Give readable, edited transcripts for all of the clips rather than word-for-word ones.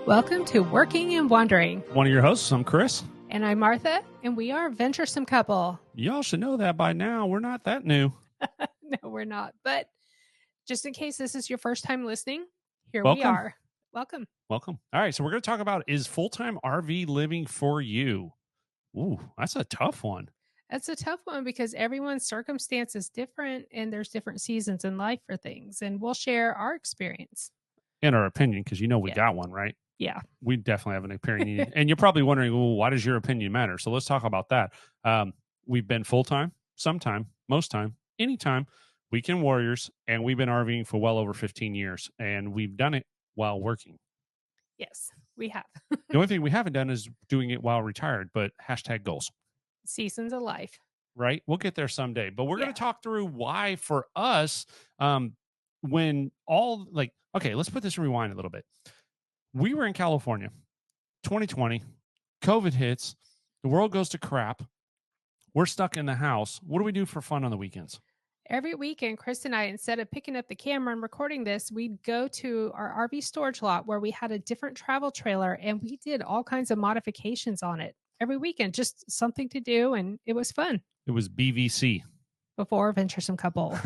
Welcome to Working and Wandering. One of your hosts, I'm Chris. And I'm Martha, and we are Venturesome Couple. Y'all should know that by now. We're not that new. No, we're not. But just in case this is your first time listening, here Welcome. we are. Welcome. Welcome. All right, so we're going to talk about, is full-time RV living for you? Ooh, that's a tough one. That's a tough one because everyone's circumstance is different and there's different seasons in life for things. And we'll share our experience. And our opinion, because we got one, right? Yeah. We definitely have an opinion. And you're probably wondering, well, why does your opinion matter? So let's talk about that. We've been full-time, sometime, most time, anytime, weekend warriors, and we've been RVing for well over 15 years. And we've done it while working. Yes, we have. The only thing we haven't done is doing it while retired, but hashtag goals. Seasons of life. Right? We'll get there someday. But we're going to talk through why for us, when all okay, let's put this in rewind a little bit. We were in California, 2020, COVID hits, the world goes to crap. We're stuck in the house. What do we do for fun on the weekends? Every weekend, Chris and I, instead of picking up the camera and recording this, we'd go to our RV storage lot where we had a different travel trailer and we did all kinds of modifications on it every weekend, just something to do. And it was fun. It was BVC. Before Venturesome Couple.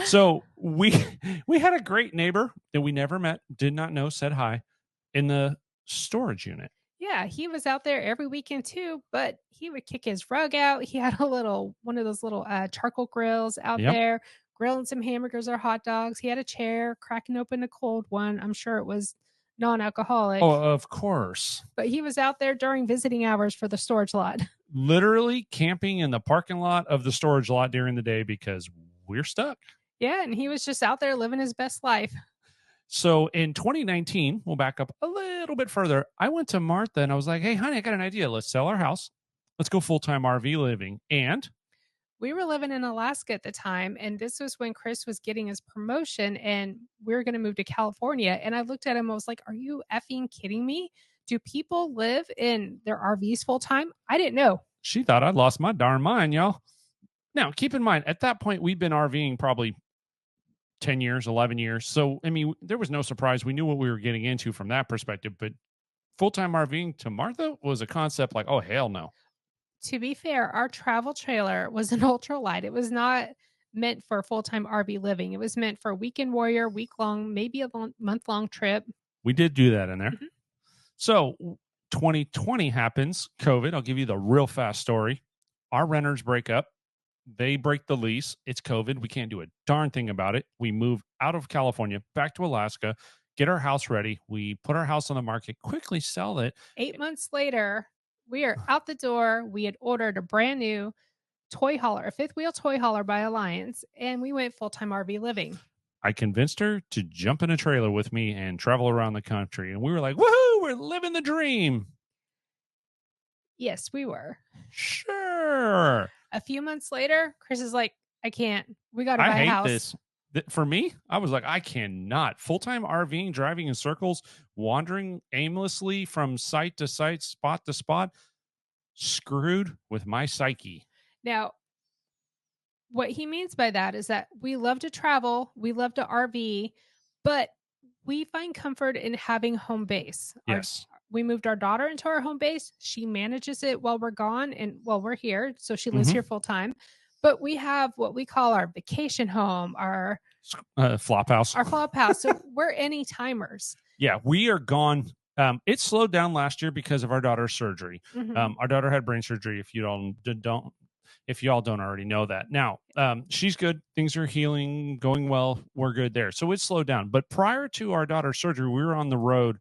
So we had a great neighbor that we never met, did not know, said hi, in the storage unit. Yeah, he was out there every weekend too, but he would kick his rug out. He had one of those little charcoal grills out there, grilling some hamburgers or hot dogs. He had a chair, cracking open a cold one. I'm sure it was non-alcoholic. Oh, of course. But he was out there during visiting hours for the storage lot. Literally camping in the parking lot of the storage lot during the day because we're stuck. Yeah, and he was just out there living his best life. So in 2019, we'll back up a little bit further. I went to Martha and I was like, hey, honey, I got an idea. Let's sell our house. Let's go full-time RV living. And we were living in Alaska at the time, and this was when Chris was getting his promotion, and we were going to move to California. And I looked at him, I was like, are you effing kidding me? Do people live in their RVs full-time? I didn't know. She thought I'd lost my darn mind, y'all. Now, keep in mind, at that point, we'd been RVing probably 10 years, 11 years. So, I mean, there was no surprise. We knew what we were getting into from that perspective. But full-time RVing to Martha was a concept like, oh, hell no. To be fair, our travel trailer was an ultralight. It was not meant for full-time RV living. It was meant for a weekend warrior, week-long, maybe a month-long trip. We did do that in there. Mm-hmm. So 2020 happens, COVID. I'll give you the real fast story. Our renters break up. They break the lease. It's COVID. We can't do a darn thing about it. We move out of California, back to Alaska, get our house ready. We put our house on the market, quickly sell it. 8 months later, we are out the door. We had ordered a brand new toy hauler, a fifth wheel toy hauler by Alliance, and we went full-time RV living. I convinced her to jump in a trailer with me and travel around the country. And we were like, woohoo, we're living the dream. Yes, we were. Sure. A few months later, Chris is like, I can't. We got to buy a house. This. For me, I was like, I cannot. Full-time RVing, driving in circles, wandering aimlessly from site to site, spot to spot, screwed with my psyche. Now, what he means by that is that we love to travel, we love to RV, but we find comfort in having home base. Yes. We moved our daughter into our home base. She manages it while we're gone and while we're here. So she lives here full time. But we have what we call our vacation home, our flop house. Our flop house. So we're any timers. Yeah, we are gone. It slowed down last year because of our daughter's surgery. Mm-hmm. Our daughter had brain surgery. If y'all don't already know that. Now, she's good. Things are healing, going well. We're good there. So it slowed down. But prior to our daughter's surgery, we were on the road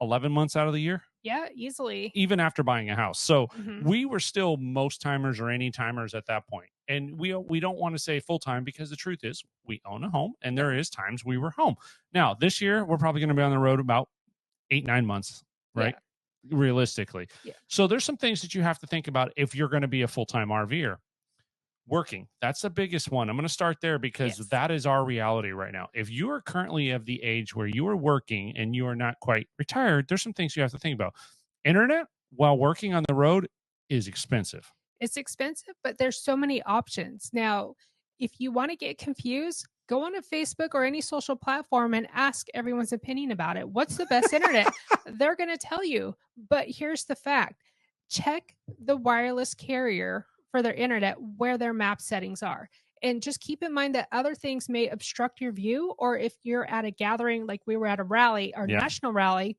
11 months out of the year. Yeah, easily. Even after buying a house. So we were still most timers or any timers at that point. And we don't want to say full time because the truth is we own a home and there is times we were home. Now, this year, we're probably going to be on the road about 8-9 months, right? Yeah. Realistically. Yeah. So there's some things that you have to think about if you're going to be a full-time RVer. Working. That's the biggest one. I'm going to start there because that is our reality right now. If you are currently of the age where you are working and you are not quite retired, there's some things you have to think about. Internet while working on the road is expensive. It's expensive, but there's so many options. Now, if you want to get confused, go on a Facebook or any social platform and ask everyone's opinion about it. What's the best internet? They're going to tell you. But here's the fact: check the wireless carrier for their internet where their map settings are. And just keep in mind that other things may obstruct your view, or if you're at a gathering, like we were at a rally, our national rally,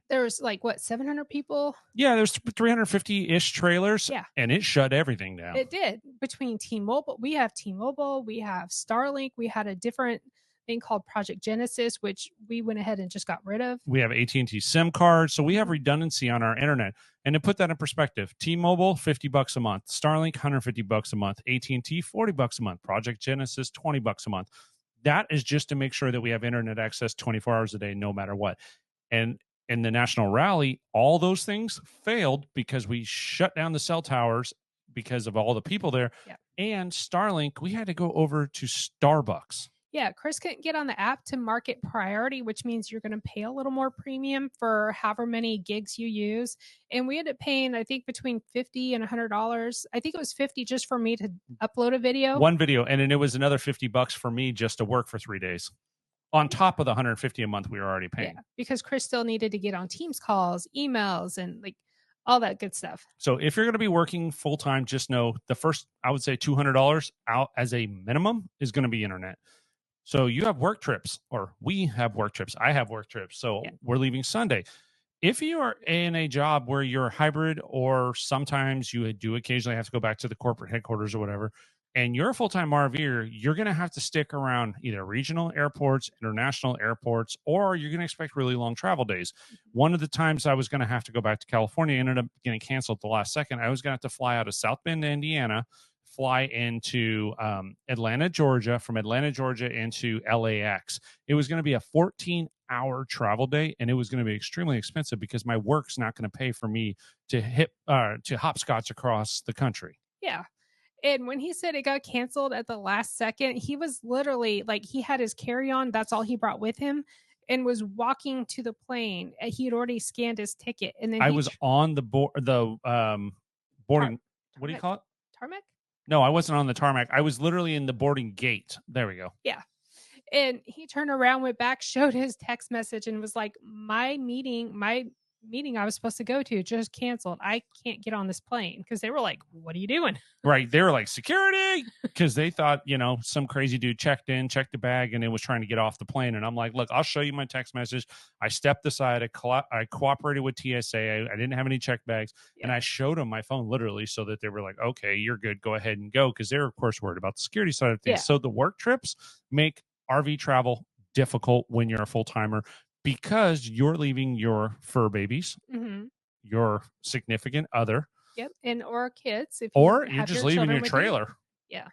there's like what, 700 people? Yeah, there's 350-ish trailers. Yeah. And it shut everything down. It did. Between T-Mobile, we have T-Mobile, we have Starlink, we had a different thing called Project Genesis, which we went ahead and just got rid of. We have AT&T SIM cards, so we have redundancy on our internet. And to put that in perspective, T-Mobile $50 a month, Starlink $150 a month, AT&T $40 a month, Project Genesis $20 a month. That is just to make sure that we have internet access 24 hours a day, no matter what. And in the national rally, all those things failed because we shut down the cell towers because of all the people there. Yeah. And Starlink, we had to go over to Starbucks. Yeah, Chris couldn't get on the app to market priority, which means you're going to pay a little more premium for however many gigs you use. And we ended up paying, I think, between $50 and $100. I think it was $50 just for me to upload a video. One video, and then it was another $50 for me just to work for 3 days. On top of the $150 a month we were already paying. Yeah, because Chris still needed to get on Teams calls, emails, and like all that good stuff. So if you're going to be working full time, just know the first, I would say $200 out as a minimum is going to be internet. So you have work trips, or we have work trips. I have work trips. So we're leaving Sunday. If you are in a job where you're hybrid, or sometimes you do occasionally have to go back to the corporate headquarters or whatever, and you're a full-time RVer, you're going to have to stick around either regional airports, international airports, or you're going to expect really long travel days. One of the times I was going to have to go back to California ended up getting canceled at the last second. I was going to have to fly out of South Bend, Indiana, fly into Atlanta, Georgia, from Atlanta, Georgia into LAX. It was going to be a 14-hour travel day, and it was going to be extremely expensive because my work's not going to pay for me to hopscotch across the country. Yeah. And when he said it got canceled at the last second, he was literally like, he had his carry-on. That's all he brought with him, and was walking to the plane. He had already scanned his ticket. And then I was on the boarding. What do you call it? Tarmac? No, I wasn't on the tarmac. I was literally in the boarding gate. There we go. Yeah. And he turned around, went back, showed his text message, and was like, my meeting I was supposed to go to just canceled. I can't get on this plane. Because they were like, what are you doing? Right. They were like, security, because they thought, some crazy dude checked the bag, and it was trying to get off the plane. And I'm like, look, I'll show you my text message. I stepped aside. I cooperated with TSA. I didn't have any checked bags. And I showed them my phone literally, so that they were like, okay, you're good. Go ahead and go. Because they're, of course, worried about the security side of things. So the work trips make RV travel difficult when you're a full-timer, because you're leaving your fur babies, your significant other, and or kids, or you're just leaving your trailer. Yeah.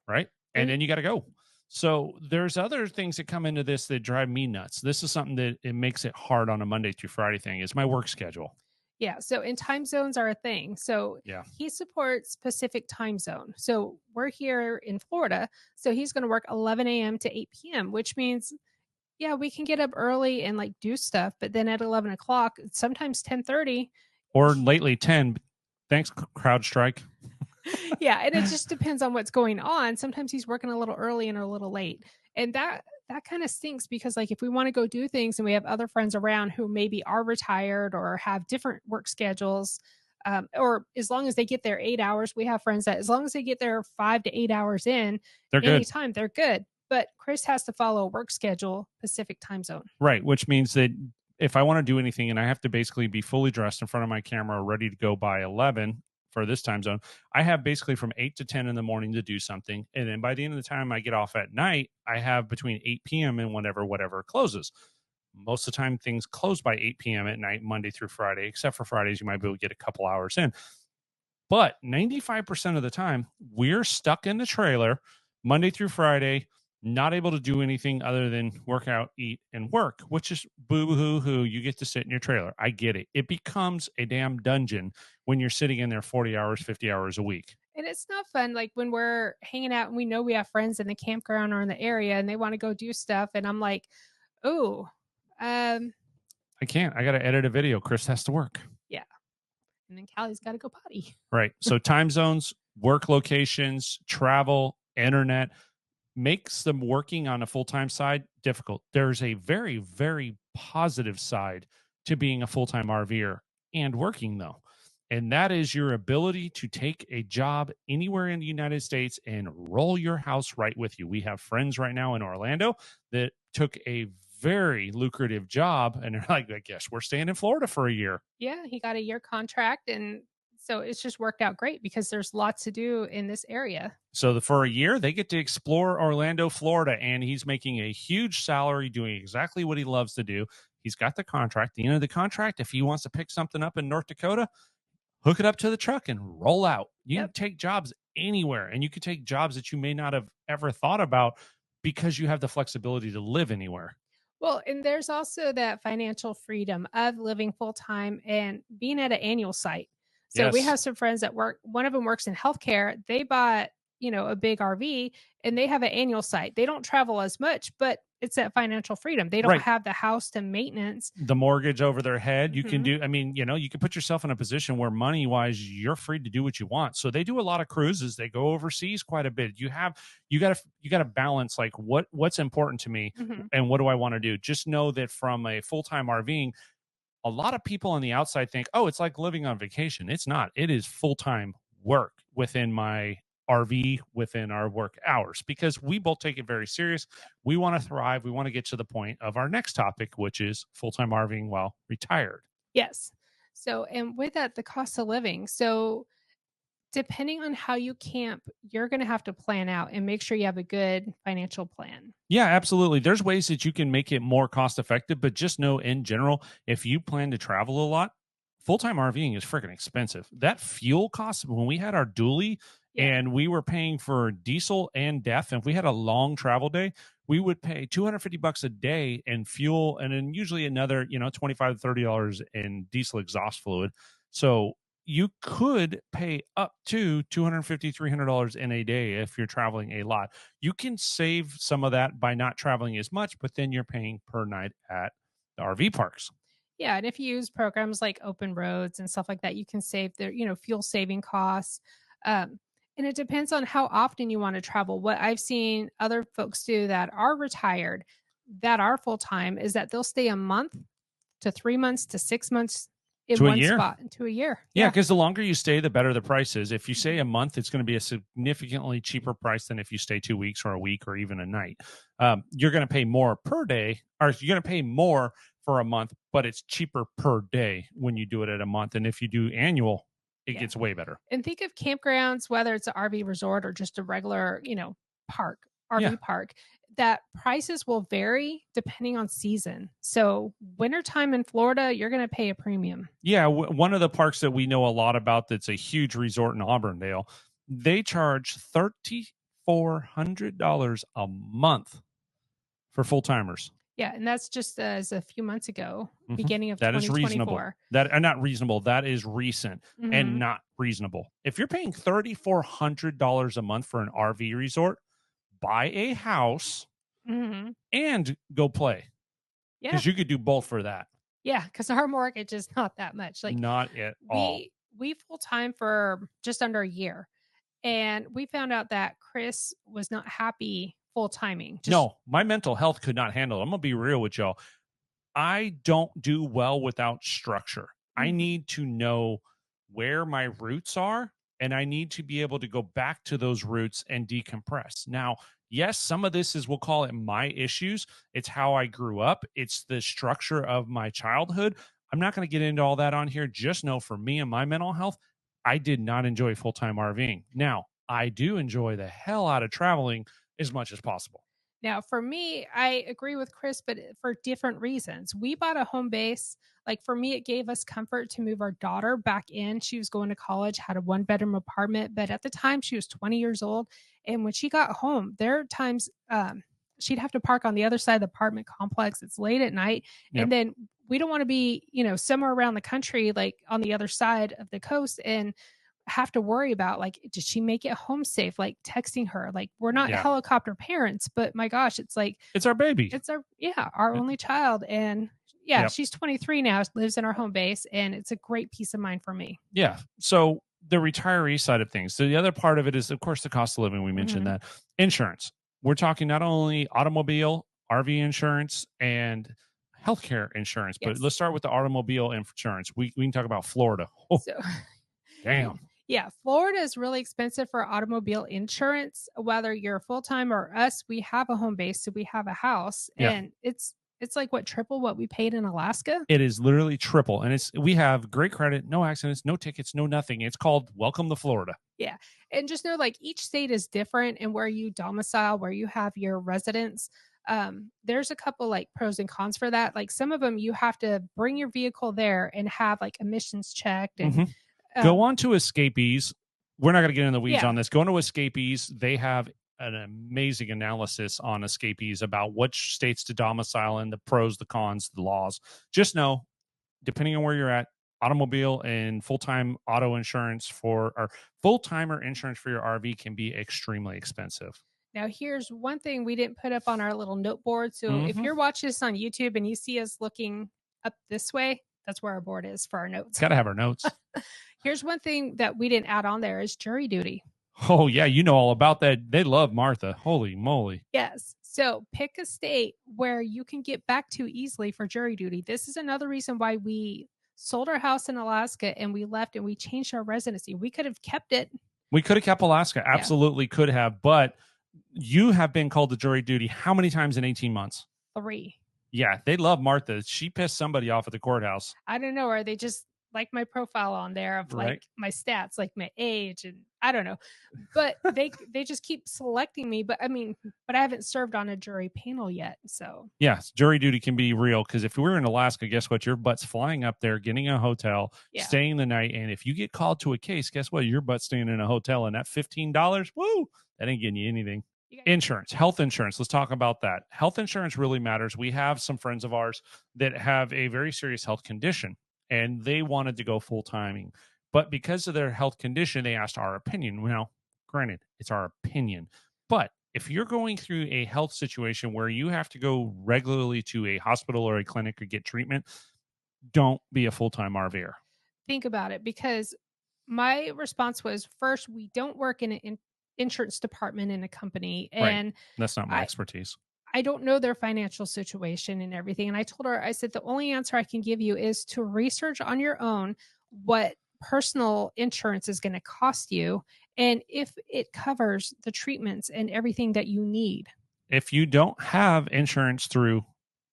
Right. And then you got to go. So there's other things that come into this that drive me nuts. This is something that it makes it hard on a Monday through Friday thing, is my work schedule. Yeah. So, and time zones are a thing. So he supports Pacific time zone. So we're here in Florida. So he's going to work 11 a.m. to 8 p.m., which means, we can get up early and like do stuff. But then at 11 o'clock, sometimes 10:30. Or lately 10. Thanks, CrowdStrike. Yeah. And it just depends on what's going on. Sometimes he's working a little early and a little late. And that kind of stinks, because like if we want to go do things and we have other friends around who maybe are retired or have different work schedules, or as long as they get their 8 hours, we have friends that as long as they get their 5 to 8 hours in, anytime, they're good. But Chris has to follow a work schedule, Pacific time zone. Right. Which means that if I want to do anything and I have to basically be fully dressed in front of my camera, ready to go by 11 for this time zone, I have basically from 8 to 10 in the morning to do something. And then by the end of the time I get off at night, I have between 8 p.m. and whatever closes. Most of the time things close by 8 p.m. at night, Monday through Friday, except for Fridays, you might be able to get a couple hours in. But 95% of the time, we're stuck in the trailer Monday through Friday, not able to do anything other than work out, eat, and work, which is boo-hoo-hoo. You get to sit in your trailer. I get it. It becomes a damn dungeon when you're sitting in there 40 hours, 50 hours a week. And it's not fun. Like when we're hanging out and we know we have friends in the campground or in the area and they want to go do stuff. And I'm like, I can't. I got to edit a video. Chris has to work. Yeah. And then Callie's got to go potty. Right. So time zones, work locations, travel, internet. makes them working on a full-time side difficult. There's a very, very positive side to being a full-time RVer and working, though. And that is your ability to take a job anywhere in the United States and roll your house right with you. We have friends right now in Orlando that took a very lucrative job and they're like, I guess we're staying in Florida for a year. Yeah, he got a year contract, and so it's just worked out great because there's lots to do in this area. So for a year, they get to explore Orlando, Florida, and he's making a huge salary doing exactly what he loves to do. He's got the contract. At the end of the contract, if he wants to pick something up in North Dakota, hook it up to the truck and roll out. You Yep. can take jobs anywhere, and you can take jobs that you may not have ever thought about because you have the flexibility to live anywhere. Well, and there's also that financial freedom of living full time and being at an annual site. So we Yes. have some friends that work, one of them works in healthcare. They bought, a big RV and they have an annual site. They don't travel as much, but it's that financial freedom. They don't Right. have the house to maintenance. The mortgage over their head. You can Mhm. do, I mean, you can put yourself in a position where money wise, you're free to do what you want. So they do a lot of cruises. They go overseas quite a bit. You got to balance like what's important to me Mhm. and what do I want to do? Just know that from a full-time RVing, a lot of people on the outside think, oh, it's like living on vacation. It's not. It is full-time work within my RV, within our work hours, because we both take it very serious. We want to thrive. We want to get to the point of our next topic, which is full-time RVing while retired. Yes. So, and with that, the cost of living. So, depending on how you camp, you're going to have to plan out and make sure you have a good financial plan. Yeah, absolutely. There's ways that you can make it more cost effective, but just know in general, if you plan to travel a lot, full time RVing is freaking expensive. That fuel cost, when we had our dually Yeah. and we were paying for diesel and DEF, and if we had a long travel day, we would pay $250 a day in fuel and then usually another, $25 to $30 in diesel exhaust fluid. So you could pay up to $250, $300 in a day if you're traveling a lot. You can save some of that by not traveling as much, but then you're paying per night at the RV parks. Yeah, and if you use programs like Open Roads and stuff like that, you can save their, fuel saving costs. And it depends on how often you want to travel. What I've seen other folks do that are retired, that are full time, is that they'll stay a month to 3 months to 6 months in To a one year. spot into a year. Yeah, Yeah. because the longer you stay, the better the price is. If you stay a month, it's going to be a significantly cheaper price than if you stay 2 weeks or a week or even a night. You're going to pay more per day, or you're going to pay more for a month, but it's cheaper per day when you do it at a month. And if you do annual, it Yeah. gets way better. And think of campgrounds, whether it's an RV resort or just a regular, park, Yeah. RV park, that prices will vary depending on season. So, wintertime in Florida, you're going to pay a premium. Yeah. One of the parks that we know a lot about that's a huge resort in Auburndale, they charge $3,400 a month for full timers. Yeah. And that's just as a few months ago, Mhm. beginning of That is reasonable. 2024. That not reasonable. That is recent and Mhm. not reasonable. If you're paying $3,400 a month for an RV resort, buy a house Mhm. and go play Yeah. because you could do both for that. Yeah. Because our mortgage is not that much. Like, Not at all. we full time for just under a year. And we found out that Chris was not happy full timing. No, my mental health could not handle it. I'm gonna be real with y'all. I don't do well without structure. I Mhm. need to know where my roots are, and I need to be able to go back to those roots and decompress. Now, yes, some of this is, we'll call it my issues. It's how I grew up, it's the structure of my childhood. I'm not going to get into all that on here. Just know for me and my mental health, I did not enjoy full time RVing. Now, I do enjoy the hell out of traveling as much as possible. Now, for me, I agree with Chris, but for different reasons. We bought a home base. Like for me, it gave us comfort to move our daughter back in. She was going to college, had a 1 bedroom apartment, but at the time she was 20 years old. And when she got home, there are times she'd have to park on the other side of the apartment complex. It's late at night. Yep. And then we don't want to be, somewhere around the country, like on the other side of the coast. And have to worry about like did she make it home safe, like texting her, like we're not Yeah. helicopter parents, but my gosh, it's like It's our baby. it's our only child. And yeah, Yep. she's 23 now, lives in our home base, and it's a great peace of mind for me. Yeah. So the retiree side of things. So the other part of it is, of course, the cost of living. We mentioned Mhm. that. Insurance. we're talking not only automobile, RV insurance, and healthcare insurance, but Yes. let's start with the automobile insurance. We can talk about Florida. Oh, So damn. yeah, Florida is really expensive for automobile insurance. Whether you're full time or us, we have a home base, so we have a house, Yeah. and it's like what triple what we paid in Alaska. It is literally triple, and we have great credit, no accidents, no tickets, no nothing. It's called Welcome to Florida. Yeah, and just know like each state is different, and where you domicile, where you have your residence. There's a couple like pros and cons for that. Like some of them, you have to bring your vehicle there and have like emissions checked, and Go on to Escapees. We're not going to get in the weeds yeah. on this. Go to Escapees. They have an amazing analysis on Escapees about which states to domicile in, the pros, the cons, the laws. Just know, depending on where you're at, automobile and full-time auto insurance or full-timer insurance for your RV can be extremely expensive. Now, here's one thing we didn't put up on our little note board. So if you're watching this on YouTube and you see us looking up this way, that's where our board is for our notes. Got to have our notes. Here's one thing that we didn't add on there is jury duty. Oh, yeah. You know all about that. They love Martha. Holy moly. Yes. So pick a state where you can get back to easily for jury duty. This is another reason why we sold our house in Alaska and we left and we changed our residency. We could have kept it. We could have kept Alaska. Absolutely could have. But you have been called to jury duty how many times in 18 months? 3. Yeah, they love Martha. She pissed somebody off at the courthouse. I don't know. Or they just like my profile on there of like my stats, like my age, and I don't know. But they just keep selecting me. But I haven't served on a jury panel yet. So yes, jury duty can be real because if we were in Alaska, guess what? Your butt's flying up there, getting a hotel, staying the night, and if you get called to a case, guess what? Your butt's staying in a hotel, and that $15, woo, that ain't getting you anything. Insurance, health insurance. Let's talk about that. Health insurance really matters. We have some friends of ours that have a very serious health condition and they wanted to go full timing, but because of their health condition, they asked our opinion. Now, granted, it's our opinion, but if you're going through a health situation where you have to go regularly to a hospital or a clinic to get treatment, don't be a full-time RVer. Think about it, because my response was, first, we don't work in an insurance department in a company, and that's not my expertise. I don't know their financial situation and everything. And I told her, I said, the only answer I can give you is to research on your own what personal insurance is going to cost you and if it covers the treatments and everything that you need. If you don't have insurance through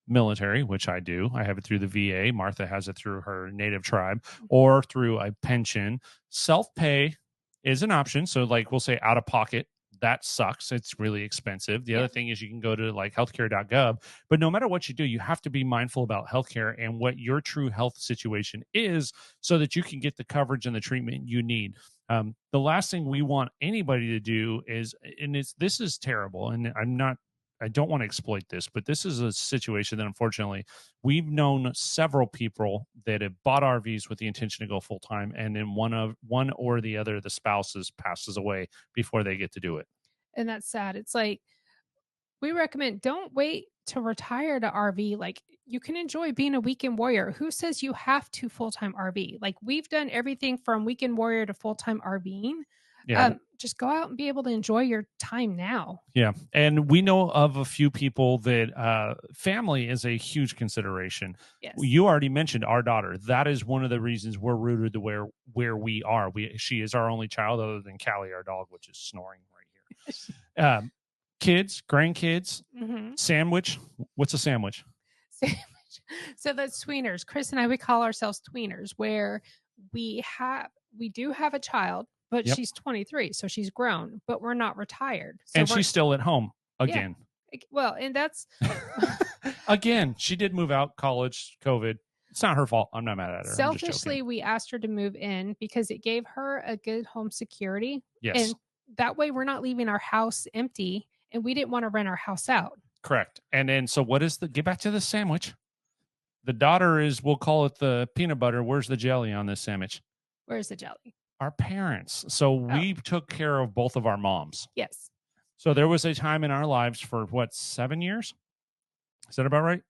military, which I do, I have it through the VA. Martha has it through her native tribe or through a pension. Self-pay is an option. So like we'll say out of pocket, that sucks. It's really expensive. The other thing is you can go to like healthcare.gov, but no matter what you do, you have to be mindful about healthcare and what your true health situation is so that you can get the coverage and the treatment you need. The last thing we want anybody to do is, and this is terrible, and I don't want to exploit this, but this is a situation that unfortunately we've known several people that have bought RVs with the intention to go full time, and then one or the other of the spouses passes away before they get to do it. And that's sad. It's like, we recommend don't wait to retire to RV. Like, you can enjoy being a weekend warrior. Who says you have to full-time RV? Like, we've done everything from weekend warrior to full-time RVing. Yeah. Just go out and be able to enjoy your time now. Yeah. And we know of a few people that family is a huge consideration. Yes. You already mentioned our daughter. That is one of the reasons we're rooted to where we are. She is our only child other than Callie, our dog, which is snoring right here. Kids, grandkids, sandwich. What's a sandwich? So that's tweeners. Chris and I, we call ourselves tweeners, where we do have a child, but she's 23, so she's grown, but we're not retired. So and she's still at home again. Yeah. Well, and that's again, she did move out, college, COVID. It's not her fault. I'm not mad at her. Selfishly, we asked her to move in because it gave her a good home security. Yes. And that way we're not leaving our house empty, and we didn't want to rent our house out. Correct. And then, so what is get back to the sandwich. The daughter is, we'll call it the peanut butter. Where's the jelly on this sandwich? Where's the jelly? Our parents. So we took care of both of our moms. Yes. So there was a time in our lives for 7 years? Is that about right?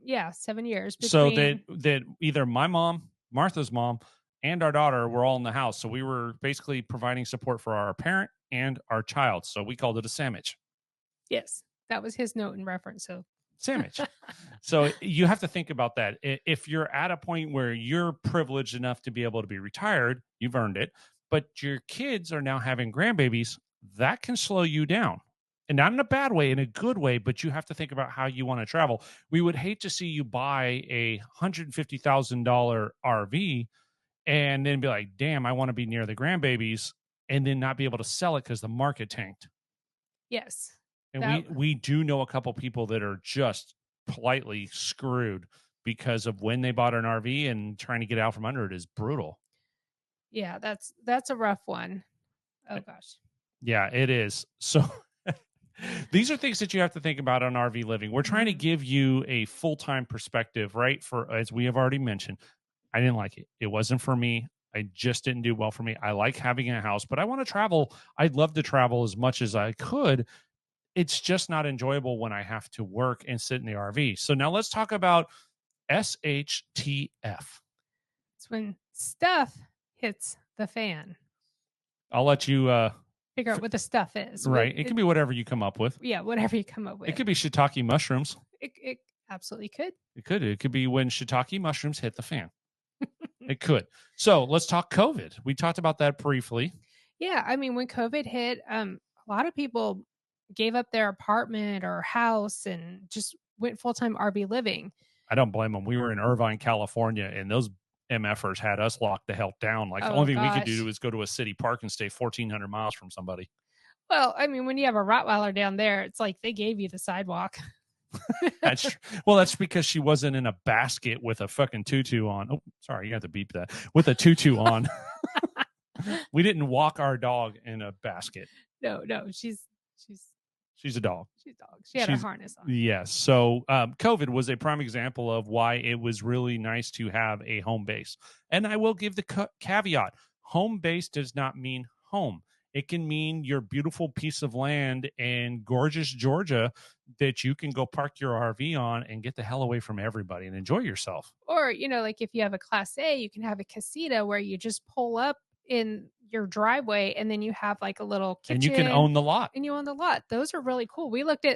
Yeah, 7 years. So that either my mom, Martha's mom, and our daughter were all in the house. So we were basically providing support for our parent and our child. So we called it a sandwich. Yes, that was his note in reference. So Sandwich. So you have to think about that. If you're at a point where you're privileged enough to be able to be retired, you've earned it, but your kids are now having grandbabies, that can slow you down. And not in a bad way, in a good way, but you have to think about how you want to travel. We would hate to see you buy a $150,000 RV and then be like, damn, I want to be near the grandbabies, and then not be able to sell it because the market tanked. yes, And that we do know a couple people that are just politely screwed because of when they bought an RV, and trying to get out from under it is brutal. yeah, that's a rough one. Oh gosh. Yeah, it is. So these are things that you have to think about on RV living. We're trying to give you a full-time perspective, right? For, as we have already mentioned, I didn't like it. It wasn't for me. I just didn't do well for me. I like having a house, but I want to travel. I'd love to travel as much as I could. It's just not enjoyable when I have to work and sit in the RV. So now let's talk about SHTF. It's when stuff hits the fan. I'll let you Figure out what the stuff is. right. It can be whatever you come up with. Yeah, whatever you come up with. It could be shiitake mushrooms. It absolutely could. It could. It could be when shiitake mushrooms hit the fan. It could. So let's talk COVID. We talked about that briefly. Yeah, I mean, when COVID hit, a lot of people gave up their apartment or house and just went full-time RV living. I don't blame them. We were in Irvine, California, and those MFers had us locked the hell down. Like, the only thing we could do is go to a city park and stay 1,400 miles from somebody. Well, I mean, when you have a Rottweiler down there, it's like they gave you the sidewalk. That's because she wasn't in a basket with a fucking tutu on. Oh, sorry, you have to beep that. With a tutu on. We didn't walk our dog in a basket. No, she's a dog. She's a dog. She had her harness on. Yes. So COVID was a prime example of why it was really nice to have a home base. And I will give the caveat: home base does not mean home. It can mean your beautiful piece of land in gorgeous Georgia that you can go park your RV on and get the hell away from everybody and enjoy yourself. Or, like if you have a Class A, you can have a casita where you just pull up in your driveway and then you have like a little kitchen. And you can own the lot. And you own the lot. Those are really cool.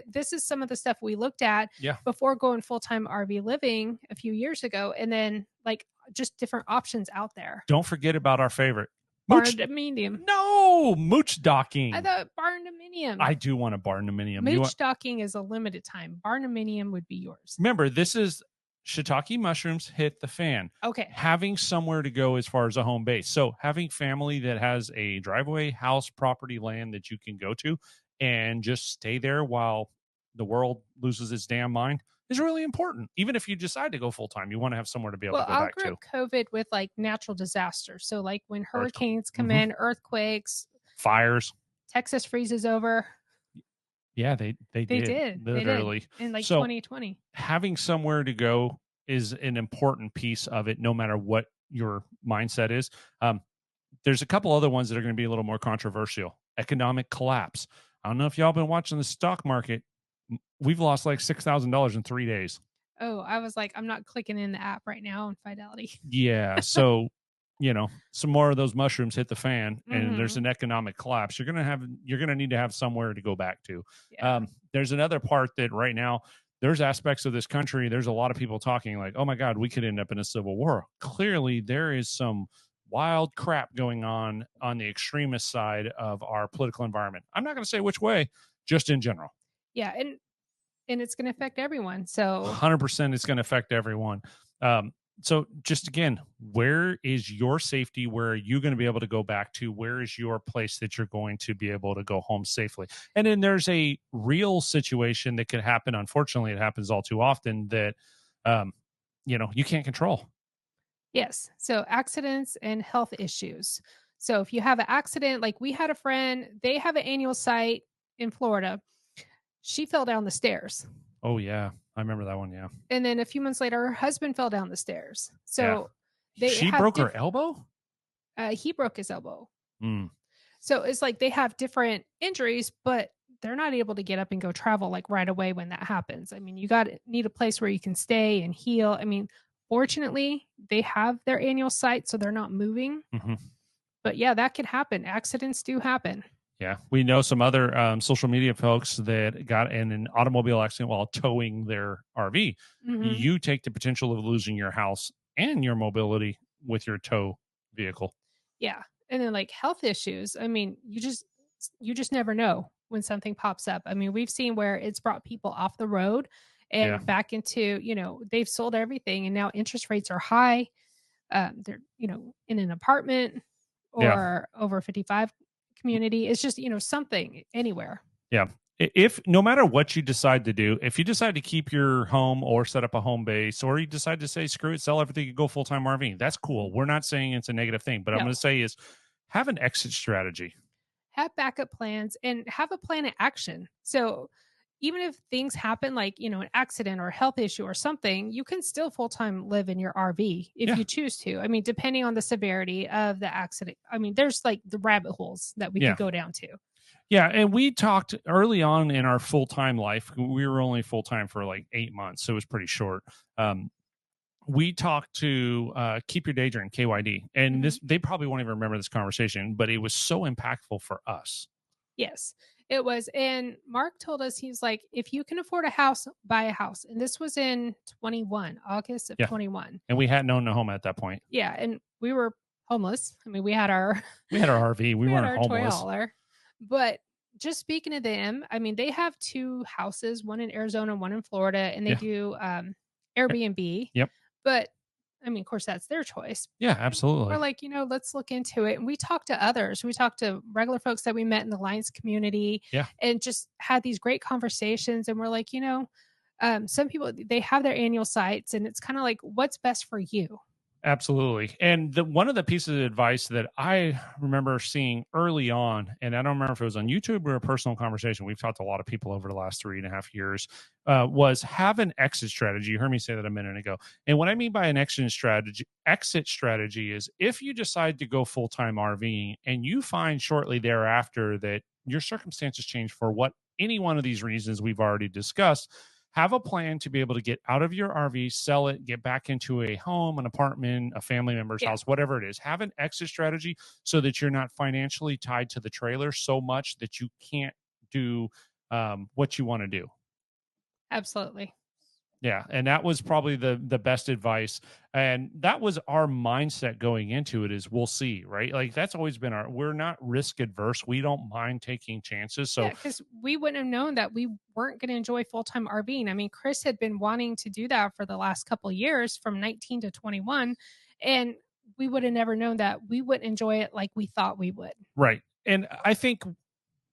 This is some of the stuff we looked at before going full-time RV living a few years ago. And then like just different options out there. Don't forget about our favorite. Barn-dominium. No, mooch docking. I thought barn-dominium. I do want a barn-dominium. Mooch docking is a limited time. Barn-dominium would be yours. Remember, this is shiitake mushrooms hit the fan. Okay. Having somewhere to go as far as a home base. So having family that has a driveway, house, property, land that you can go to and just stay there while the world loses its damn mind is really important. Even if you decide to go full time, you want to have somewhere to be able to go back to. I'll group COVID with like natural disasters. So like when hurricanes come in, earthquakes, fires, Texas freezes over. Yeah, they did. Literally. They did. In like 2020. Having somewhere to go is an important piece of it, no matter what your mindset is. There's a couple other ones that are going to be a little more controversial. Economic collapse. I don't know if y'all been watching the stock market. We've lost like $6,000 in 3 days. Oh, I was like, I'm not clicking in the app right now on Fidelity. Yeah. So, some more of those mushrooms hit the fan and there's an economic collapse. You're going to need to have somewhere to go back to. Yeah. There's another part that right now there's aspects of this country. There's a lot of people talking like, oh my God, we could end up in a civil war. Clearly there is some wild crap going on the extremist side of our political environment. I'm not going to say which way, just in general. Yeah. And it's going to affect everyone. So 100% it's going to affect everyone. So just again, where is your safety? Where are you going to be able to go back to? Where is your place that you're going to be able to go home safely? And then there's a real situation that could happen. Unfortunately, it happens all too often that, you can't control. Yes. So accidents and health issues. So if you have an accident, like we had a friend, they have an annual site in Florida. She fell down the stairs. Oh, yeah. I remember that one. Yeah. And then a few months later, her husband fell down the stairs. So she broke her elbow? He broke his elbow. Mm. So it's like they have different injuries, but they're not able to get up and go travel like right away when that happens. I mean, you need a place where you can stay and heal. I mean, fortunately, they have their annual site, so they're not moving. Mm-hmm. But yeah, that could happen. Accidents do happen. Yeah, we know some other social media folks that got in an automobile accident while towing their RV. Hmm. You take the potential of losing your house and your mobility with your tow vehicle. Yeah. And then like health issues. I mean, you just never know when something pops up. I mean, we've seen where it's brought people off the road Yeah, and back into, they've sold everything and now interest rates are high. They're, in an apartment yeah, or over 55 community. It's just, something anywhere. yeah. If no matter what you decide to do, if you decide to keep your home or set up a home base, or you decide to say screw it, sell everything, and go full time RVing, that's cool. We're not saying it's a negative thing, but I'm going No. to say is have an exit strategy. Have backup plans and have a plan of action. So even if things happen like, an accident or a health issue or something, you can still full time live in your RV if Yeah, you choose to. I mean, depending on the severity of the accident. I mean, there's like the rabbit holes that we yeah. could go down to. Yeah, and we talked early on in our full time life. We were only full time for like 8 months, so it was pretty short. We talked to Keep Your Day Dream KYD, and Mhm. this they probably won't even remember this conversation, but it was so impactful for us. Yes, it was. And Mark told us, he's like, if you can afford a house, buy a house. And this was in 21, August of Yeah, 21. and we hadn't owned a home at that point. Yeah. And we were homeless. I mean, we had our We had our RV. We we had weren't our toy homeless. hauler. But just speaking to them, I mean, they have two houses, one in Arizona, one in Florida, and they Yeah. do Eh, Airbnb. Yep. But I mean, of course, that's their choice. Yeah. And we're Absolutely. like, let's look into it. And we talked to others. We talked to regular folks that we met in the Alliance community Yeah. and just had these great conversations. And we're like, some people, they have their annual sites, and it's kind of like, what's best for you? Absolutely. And one of the pieces of advice that I remember seeing early on, and I don't remember if it was on YouTube or a personal conversation, we've talked to a lot of people over the last 3.5 years, was have an exit strategy. You heard me say that a minute ago. And what I mean by an exit strategy is if you decide to go full time RVing and you find shortly thereafter that your circumstances change for what any one of these reasons we've already discussed, have a plan to be able to get out of your RV, sell it, get back into a home, an apartment, a family member's Yeah, house, whatever it is. Have an exit strategy so that you're not financially tied to the trailer so much that you can't do what you want to do. absolutely. Yeah, and that was probably the best advice, and that was our mindset going into it is we'll see, right? Like that's always been we're not risk adverse. We don't mind taking chances. Yeah, So because we wouldn't have known that we weren't going to enjoy full time RVing. I mean, Chris had been wanting to do that for the last couple of years from 19 to 21. And we would have never known that we wouldn't enjoy it like we thought we would. right. And I think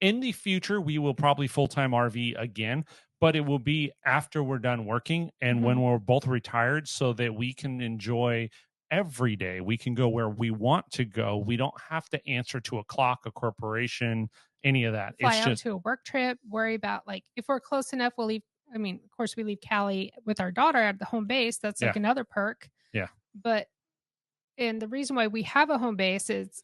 in the future, we will probably full time RV again, but it will be after we're done working and Hmm. when we're both retired so that we can enjoy every day. We can go where we want to go. We don't have to answer to a clock, a corporation, any of that. Fly It's out just, to a work trip, worry about like if we're close enough, we'll leave. I mean, of course, we leave Cali with our daughter at the home base. That's yeah, like another perk. yeah. But, and the reason why we have a home base is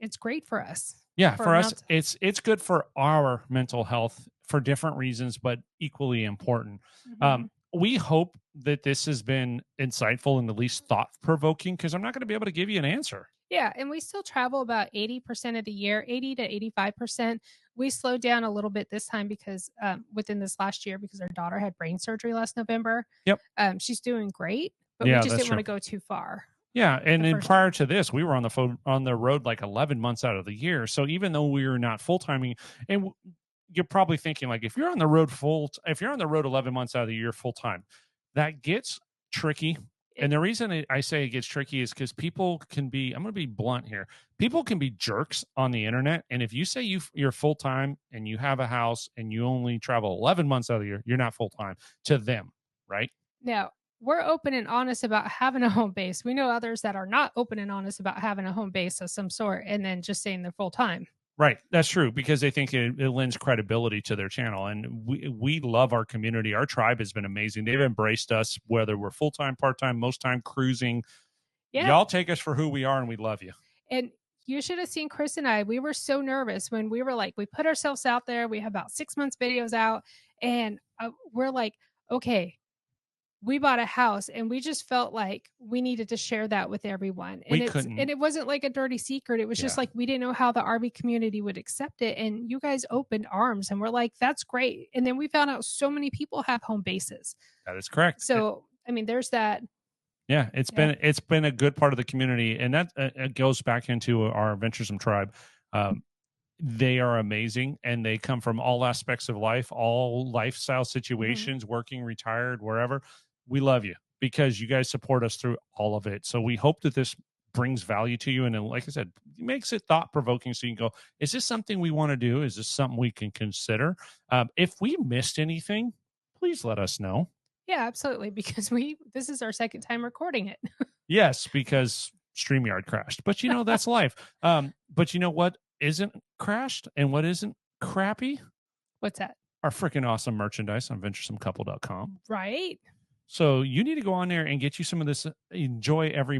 it's great for us Yeah, for for us, amounts. it's good for our mental health for different reasons, but equally important. Mhm. We hope that this has been insightful and at least thought provoking because I'm not going to be able to give you an answer. Yeah, and we still travel about 80% of the year, 80 to 85%. We slowed down a little bit this time because within this last year, because our daughter had brain surgery last November. Yep. She's doing great, but we Yeah, just that's didn't want true. to go too far Yeah, and the then first prior time. to this, we were on the phone on the road like 11 months out of the year. So even though we were not full timing, and you're probably thinking like if you're on the road 11 months out of the year full time, that gets tricky. And It, the reason I say it gets tricky is because people can be. I'm going to be blunt here. People can be jerks on the internet, and if you say you're full time and you have a house and you only travel 11 months out of the year, you're not full time to them, right? Now, we're open and honest about having a home base. We know others that are not open and honest about having a home base of some sort and then just saying they're full time. Right, that's true because they think it lends credibility to their channel, and we love our community. Our tribe has been amazing. They've embraced us, whether we're full time, part time, most time cruising. Yeah. Y'all take us for who we are, and we love you. And you should have seen Chris and I. We were so nervous when we were like, we put ourselves out there. We have about 6 months videos out, and we're like, okay, we bought a house and we just felt like we needed to share that with everyone. We And couldn't. it wasn't like a dirty secret. It was just Yeah, like we didn't know how the RV community would accept it. And you guys opened arms and we're like, that's great. And then we found out so many people have home bases. that is correct. So I mean, there's that. Yeah, Yeah. it's been a good part of the community, and that it goes back into our Venturesome tribe. Um, they are amazing, and they come from all aspects of life, all lifestyle Mhm. situations, working, retired, wherever. We love you because you guys support us through all of it. So we hope that this brings value to you, and then, like I said, makes it thought provoking. So you can go, is this something we want to do? Is this something we can consider? If we missed anything, please let us know. Yeah, absolutely. Because this is our second time recording it. Yes, because StreamYard crashed. But that's life. But you know what isn't crashed and what isn't crappy? What's that? Our freaking awesome merchandise on venturesomecouple.com. Right? So you need to go on there and get you some of this enjoy every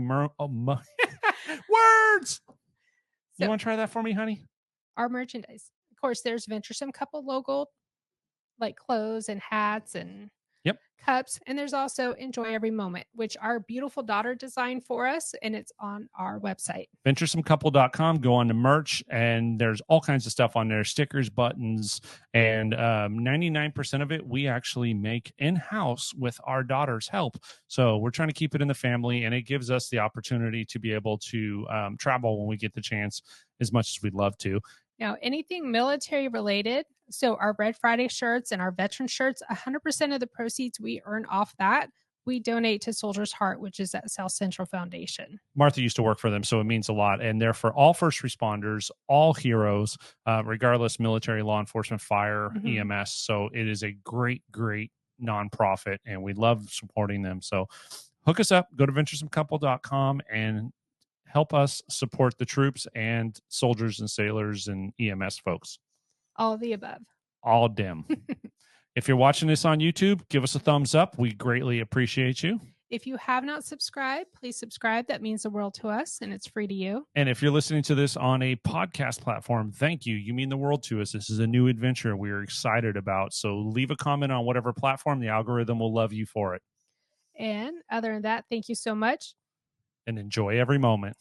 words. You So want to try that for me, honey? our merchandise. Of course, there's Venturesome Couple logo, like clothes and hats and Yep. cups. And there's also Enjoy Every Moment, which our beautiful daughter designed for us, and it's on our website. Venturesomecouple.com. Go on to merch, and there's all kinds of stuff on there, stickers, buttons, and 99% of it we actually make in-house with our daughter's help. So we're trying to keep it in the family, and it gives us the opportunity to be able to travel when we get the chance as much as we'd love to. Now, anything military related, so our Red Friday shirts and our veteran shirts, 100% of the proceeds we earn off that, we donate to Soldier's Heart, which is at South Central Foundation. Martha used to work for them, so it means a lot. And they're for all first responders, all heroes, regardless military, law enforcement, fire, EMS. So it is a great, great nonprofit, and we love supporting them. So hook us up, go to venturesomecouple.com and help us support the troops and soldiers and sailors and EMS folks. All of the above. All dim. If you're watching this on YouTube, give us a thumbs up. We greatly appreciate you. If you have not subscribed, please subscribe. That means the world to us, and it's free to you. And if you're listening to this on a podcast platform, thank you. You mean the world to us. This is a new adventure we're excited about. So leave a comment on whatever platform. The algorithm will love you for it. And other than that, thank you so much. And enjoy every moment.